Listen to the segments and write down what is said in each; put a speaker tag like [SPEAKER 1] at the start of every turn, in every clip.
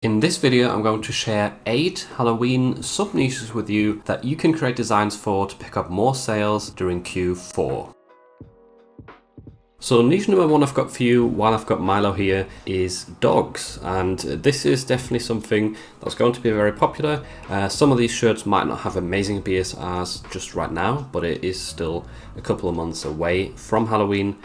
[SPEAKER 1] In this video, I'm going to share 8 Halloween sub-niches with you that you can create designs for to pick up more sales during Q4. So niche number 1 I've got for you, while I've got Milo here, is dogs. And this is definitely something that's going to be very popular. Some of these shirts might not have amazing BSRs just right now, but it is still a couple of months away from Halloween.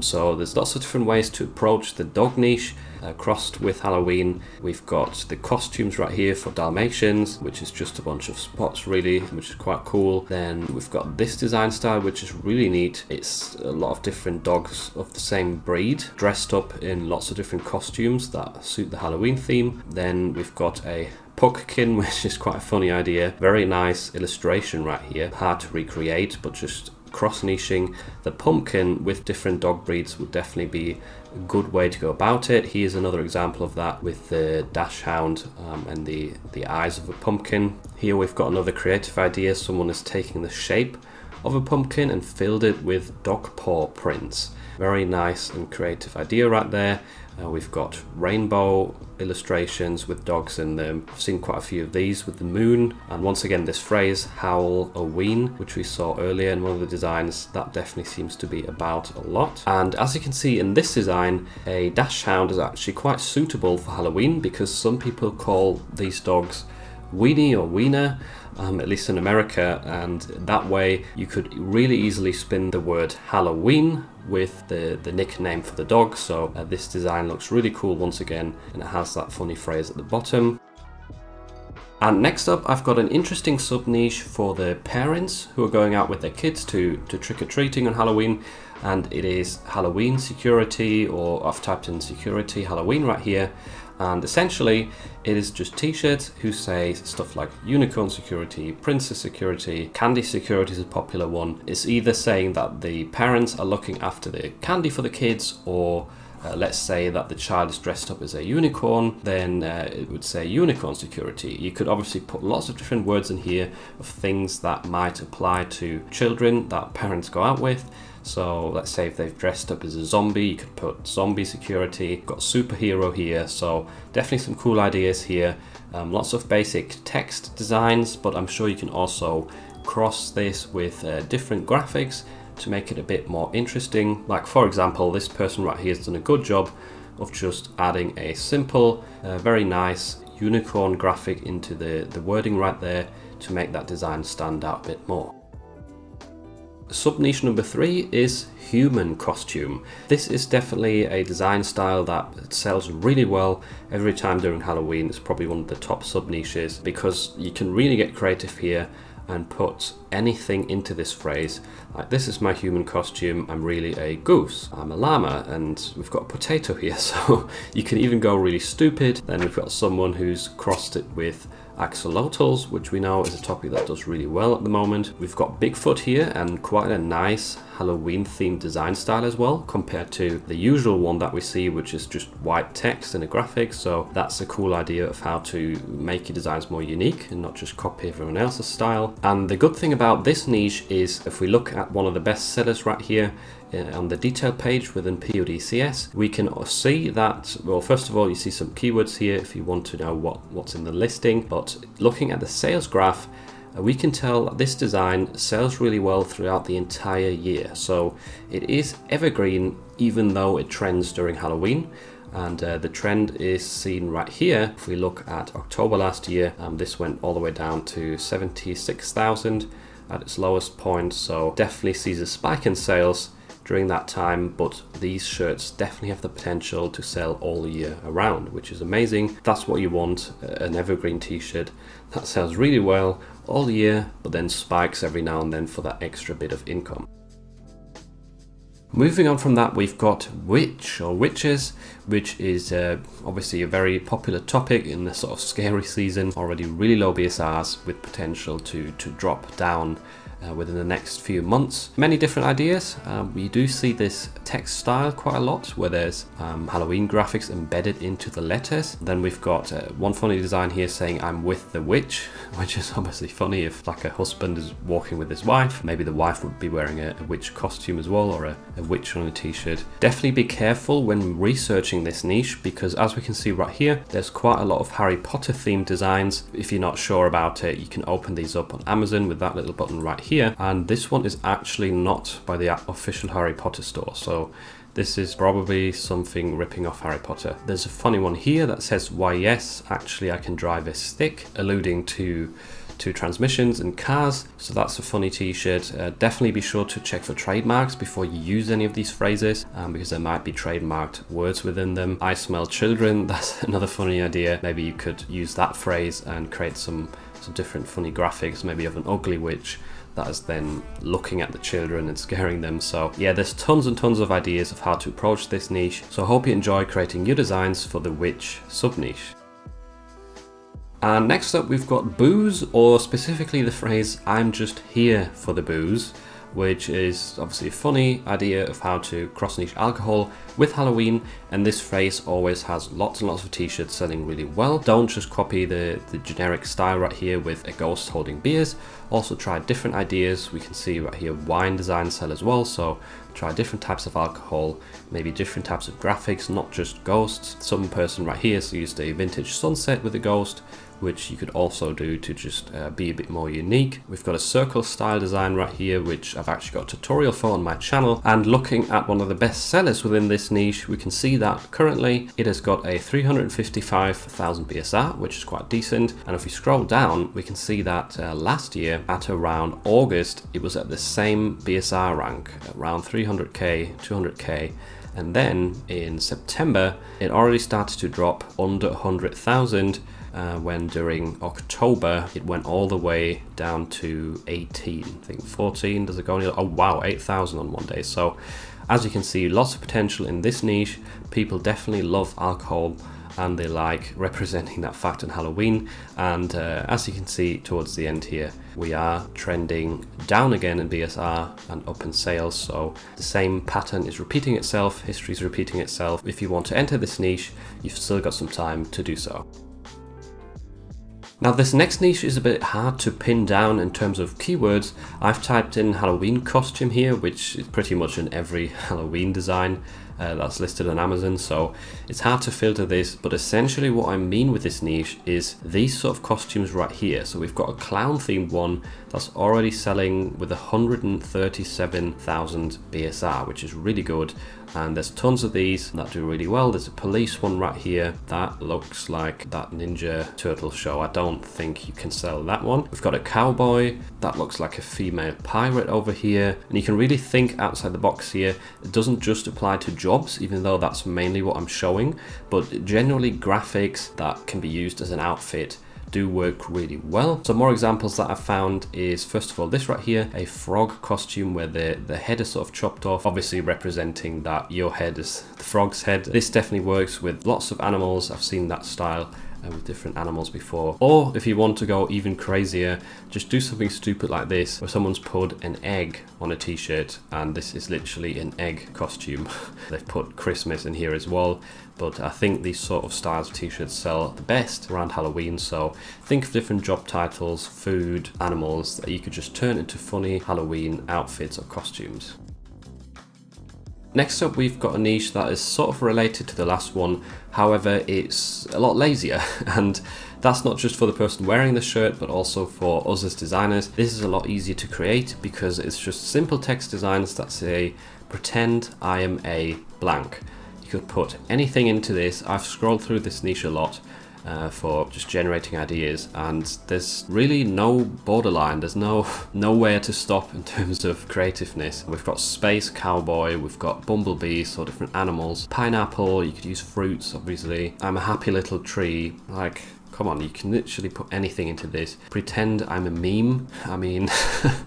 [SPEAKER 1] So there's lots of different ways to approach the dog niche. Crossed with Halloween, we've got the costumes right here for Dalmatians, which is just a bunch of spots really, which is quite cool. Then we've got this design style, which is really neat. It's a lot of different dogs of the same breed dressed up in lots of different costumes that suit the Halloween theme. Then we've got a Pumpkin, which is quite a funny idea. Very nice illustration right here, hard to recreate, but just cross-niching the pumpkin with different dog breeds would definitely be a good way to go about it. Here's another example of that with the Dachshund and the eyes of a pumpkin. Here we've got another creative idea. Someone is taking the shape of a pumpkin and filled it with dog paw prints. Very nice and creative idea right there. We've got rainbow illustrations with dogs in them. I've seen quite a few of these with the moon. And once again, this phrase, Howl-O-Ween, which we saw earlier in one of the designs, that definitely seems to be about a lot. And as you can see in this design, a Dachshund is actually quite suitable for Halloween because some people call these dogs Weenie or Wiener, at least in America, and that way you could really easily spin the word Halloween with the nickname for the dog. So this design looks really cool once again, and it has that funny phrase at the bottom. And next up, I've got an interesting sub-niche for the parents who are going out with their kids to trick-or-treating on Halloween, and it is Halloween security, or I've typed in security Halloween right here. And essentially, it is just t-shirts who say stuff like unicorn security, princess security, candy security is a popular one. It's either saying that the parents are looking after the candy for the kids, or let's say that the child is dressed up as a unicorn, then it would say unicorn security. You could obviously put lots of different words in here of things that might apply to children that parents go out with. So let's say if they've dressed up as a zombie, you could put zombie security. Got superhero here, so definitely some cool ideas here. Lots of basic text designs, but I'm sure you can also cross this with different graphics to make it a bit more interesting. Like for example, this person right here has done a good job of just adding a simple, very nice unicorn graphic into the wording right there to make that design stand out a bit more. Sub-niche number 3 is human costume. This is definitely a design style that sells really well every time during Halloween. It's probably one of the top sub-niches because you can really get creative here and put anything into this phrase. Like, this is my human costume, I'm really a goose, I'm a llama, and we've got a potato here, so you can even go really stupid. Then we've got someone who's crossed it with axolotls, which we know is a topic that does really well at the moment. We've got Bigfoot here, and quite a nice Halloween themed design style as well, compared to the usual one that we see, which is just white text and a graphic. So that's a cool idea of how to make your designs more unique and not just copy everyone else's style. And the good thing about this niche is if we look at one of the best sellers right here, on the detail page within PODCS, we can see that, well, first of all, you see some keywords here if you want to know what's in the listing, but looking at the sales graph, we can tell that this design sells really well throughout the entire year. So it is evergreen, even though it trends during Halloween. And the trend is seen right here. If we look at October last year, this went all the way down to 76,000 at its lowest point. So definitely sees a spike in sales during that time, but these shirts definitely have the potential to sell all year around, which is amazing. That's what you want, an evergreen t-shirt that sells really well all year, but then spikes every now and then for that extra bit of income. Moving on from that, we've got witch or witches, which is obviously a very popular topic in the sort of scary season. Already really low BSRs with potential to drop down within the next few months. Many different ideas. We do see this text style quite a lot, where there's Halloween graphics embedded into the letters. Then we've got one funny design here saying I'm with the witch, which is obviously funny if like a husband is walking with his wife. Maybe the wife would be wearing a witch costume as well, or a witch on a t-shirt. Definitely be careful when researching this niche, because as we can see right here, there's quite a lot of Harry Potter themed designs. If you're not sure about it, you can open these up on Amazon with that little button right here. And this one is actually not by the official Harry Potter store, so this is probably something ripping off Harry Potter. There's a funny one here that says, why yes, actually I can drive a stick, alluding to transmissions and cars. So that's a funny t-shirt. Definitely be sure to check for trademarks before you use any of these phrases, because there might be trademarked words within them. I smell children, that's another funny idea. Maybe you could use that phrase and create some different funny graphics, maybe of an ugly witch that is then looking at the children and scaring them. So yeah, there's tons and tons of ideas of how to approach this niche. So I hope you enjoy creating your designs for the witch sub-niche. And next up we've got booze, or specifically the phrase I'm just here for the booze, which is obviously a funny idea of how to cross niche alcohol with Halloween, and this phrase always has lots and lots of t-shirts selling really well. Don't just copy the generic style right here with a ghost holding beers. Also try different ideas. We can see right here wine designs sell as well, so try different types of alcohol, maybe different types of graphics, not just ghosts. Some person right here used a vintage sunset with a ghost, which you could also do to just be a bit more unique. We've got a circle style design right here, which I've actually got a tutorial for on my channel. And looking at one of the best sellers within this niche, we can see that currently it has got a 355,000 BSR, which is quite decent. And if we scroll down, we can see that last year at around August, it was at the same BSR rank, around 300k, 200k. And then in September, it already started to drop under 100,000. When during October it went all the way down to 18, I think 14, does it go? Oh wow, 8,000 on one day. So as you can see, lots of potential in this niche. People definitely love alcohol and they like representing that fact on Halloween. And as you can see towards the end here, we are trending down again in BSR and up in sales. So the same pattern is repeating itself, history is repeating itself. If you want to enter this niche, you've still got some time to do so. Now this next niche is a bit hard to pin down in terms of keywords. I've typed in Halloween costume here, which is pretty much in every Halloween design that's listed on Amazon, so it's hard to filter this, but essentially what I mean with this niche is these sort of costumes right here. So we've got a clown themed one that's already selling with 137,000 BSR, which is really good. And there's tons of these that do really well. There's a police one right here that looks like that Ninja Turtle show. I don't think you can sell that one. We've got a cowboy that looks like a female pirate over here, and you can really think outside the box here. It doesn't just apply to jobs, even though that's mainly what I'm showing, but generally graphics that can be used as an outfit do work really well. Some more examples that I've found is, first of all, this right here, a frog costume where the head is sort of chopped off, obviously representing that your head is the frog's head. This definitely works with lots of animals. I've seen that style with different animals before. Or if you want to go even crazier, just do something stupid like this, where someone's put an egg on a t-shirt, and this is literally an egg costume. They've put Christmas in here as well, but I think these sort of styles of t-shirts sell the best around Halloween. So think of different job titles, food, animals that you could just turn into funny Halloween outfits or costumes. Next up, we've got a niche that is sort of related to the last one, however it's a lot lazier, and that's not just for the person wearing the shirt but also for us as designers. This is a lot easier to create because it's just simple text designs that say pretend I am a blank. You could put anything into this. I've scrolled through this niche a lot for just generating ideas, and there's really no borderline, there's nowhere to stop in terms of creativeness. We've got space cowboy, we've got bumblebees, so different animals, pineapple, you could use fruits obviously, I'm a happy little tree, like come on, you can literally put anything into this. Pretend I'm a meme. I mean,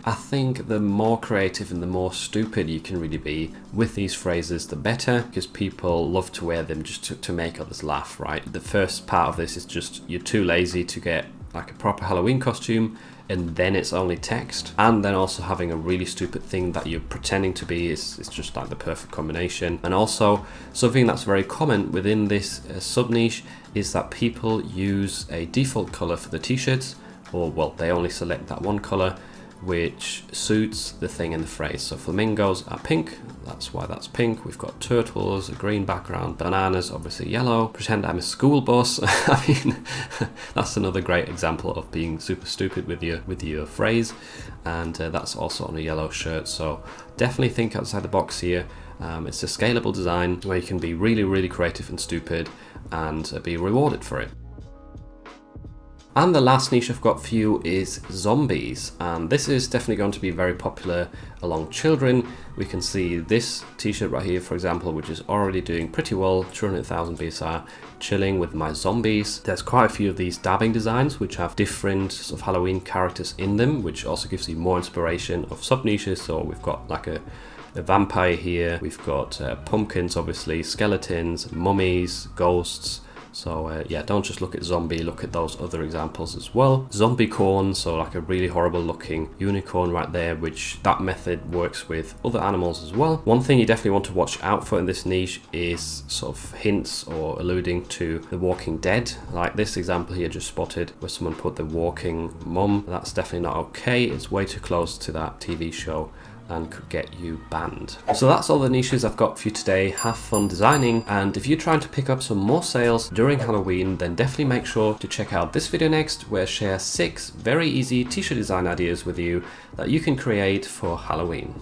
[SPEAKER 1] I think the more creative and the more stupid you can really be with these phrases, the better, because people love to wear them just to make others laugh, right? The first part of this is just you're too lazy to get like a proper Halloween costume and then it's only text, and then also having a really stupid thing that you're pretending to be is just like the perfect combination. And also something that's very common within this sub niche is that people use a default color for the t-shirts, or well, they only select that one color which suits the thing in the phrase. So flamingos are pink, that's why that's pink. We've got turtles, a green background, bananas obviously yellow. Pretend I'm a school bus. I mean, that's another great example of being super stupid with your phrase, and that's also on a yellow shirt. So definitely think outside the box here. It's a scalable design where you can be really creative and stupid and be rewarded for it. And the last niche I've got for you is zombies, and this is definitely going to be very popular along children. We can see this t-shirt right here, for example, which is already doing pretty well, 200,000 BSR, chilling with my zombies. There's quite a few of these dabbing designs which have different sort of Halloween characters in them, which also gives you more inspiration of sub niches. So we've got like a vampire here, we've got pumpkins, obviously, skeletons, mummies, ghosts. So yeah, don't just look at zombie, look at those other examples as well. Zombie corn, so like a really horrible looking unicorn right there, which that method works with other animals as well. One thing you definitely want to watch out for in this niche is sort of hints or alluding to The Walking Dead. Like this example here just spotted where someone put the walking mum. That's definitely not okay. It's way too close to that TV show and could get you banned. So that's all the niches I've got for you today. Have fun designing, and if you're trying to pick up some more sales during Halloween, then definitely make sure to check out this video next, where I share 6 very easy t-shirt design ideas with you that you can create for Halloween.